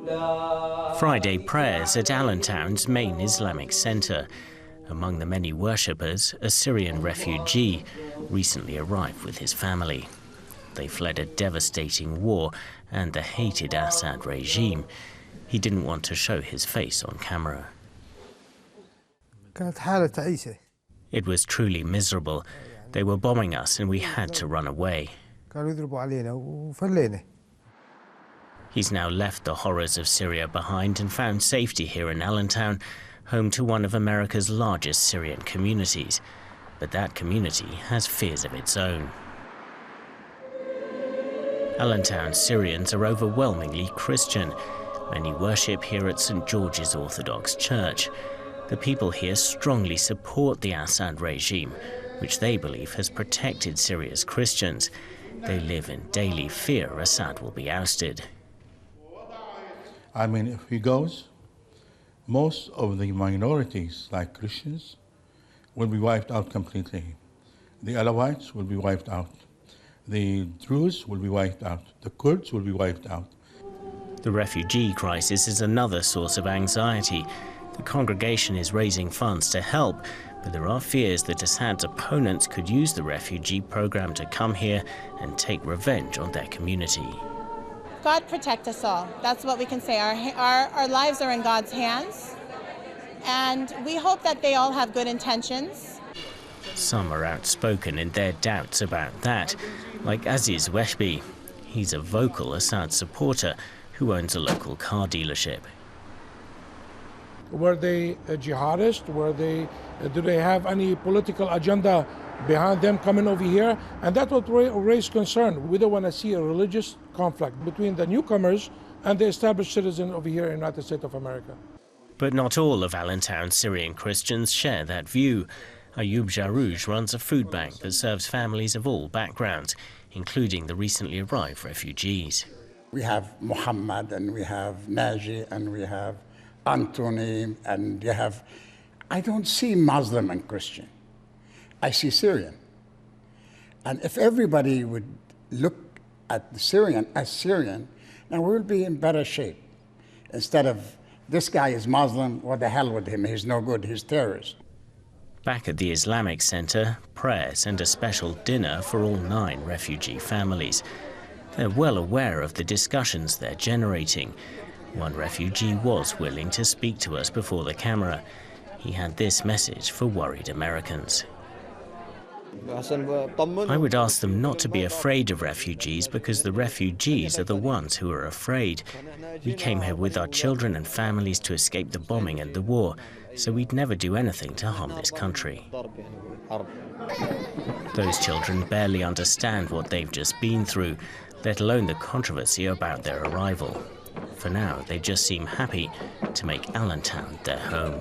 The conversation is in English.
Friday prayers at Allentown's main Islamic center. Among the many worshippers, a Syrian refugee recently arrived with his family. They fled a devastating war and the hated Assad regime. He didn't want to show his face on camera. It was truly miserable. They were bombing us and we had to run away. He's now left the horrors of Syria behind and found safety here in Allentown, home to one of America's largest Syrian communities. But that community has fears of its own. Allentown Syrians are overwhelmingly Christian. Many worship here at St. George's Orthodox Church. The people here strongly support the Assad regime, which they believe has protected Syria's Christians. They live in daily fear Assad will be ousted. I mean, if he goes, most of the minorities, like Christians, will be wiped out completely. The Alawites will be wiped out. The Druze will be wiped out. The Kurds will be wiped out. The refugee crisis is another source of anxiety. The congregation is raising funds to help, but there are fears that Assad's opponents could use the refugee program to come here and take revenge on their community. God protect us all. That's what we can say. Our lives are in God's hands, and we hope that they all have good intentions. Some are outspoken in their doubts about that, like Aziz Weshbi. He's a vocal Assad supporter who owns a local car dealership. Were they jihadists? Do they have any political agenda behind them coming over here? And that would raise concern. We don't want to see a religious conflict between the newcomers and the established citizens over here in the United States of America. But not all of Allentown's Syrian Christians share that view. Ayub Jarouj runs a food bank that serves families of all backgrounds, including the recently arrived refugees. We have Muhammad, and we have Naji, and we have Anthony, and you have... I don't see Muslim and Christian. I see Syrian. And if everybody would look at the Syrian as Syrian, then we'll be in better shape. Instead of, this guy is Muslim, what the hell with him, he's no good, he's terrorist. Back at the Islamic Center, prayers and a special dinner for all 9 refugee families. They're well aware of the discussions they're generating. One refugee was willing to speak to us before the camera. He had this message for worried Americans. I would ask them not to be afraid of refugees because the refugees are the ones who are afraid. We came here with our children and families to escape the bombing and the war, so we'd never do anything to harm this country. Those children barely understand what they've just been through, let alone the controversy about their arrival. For now, they just seem happy to make Allentown their home.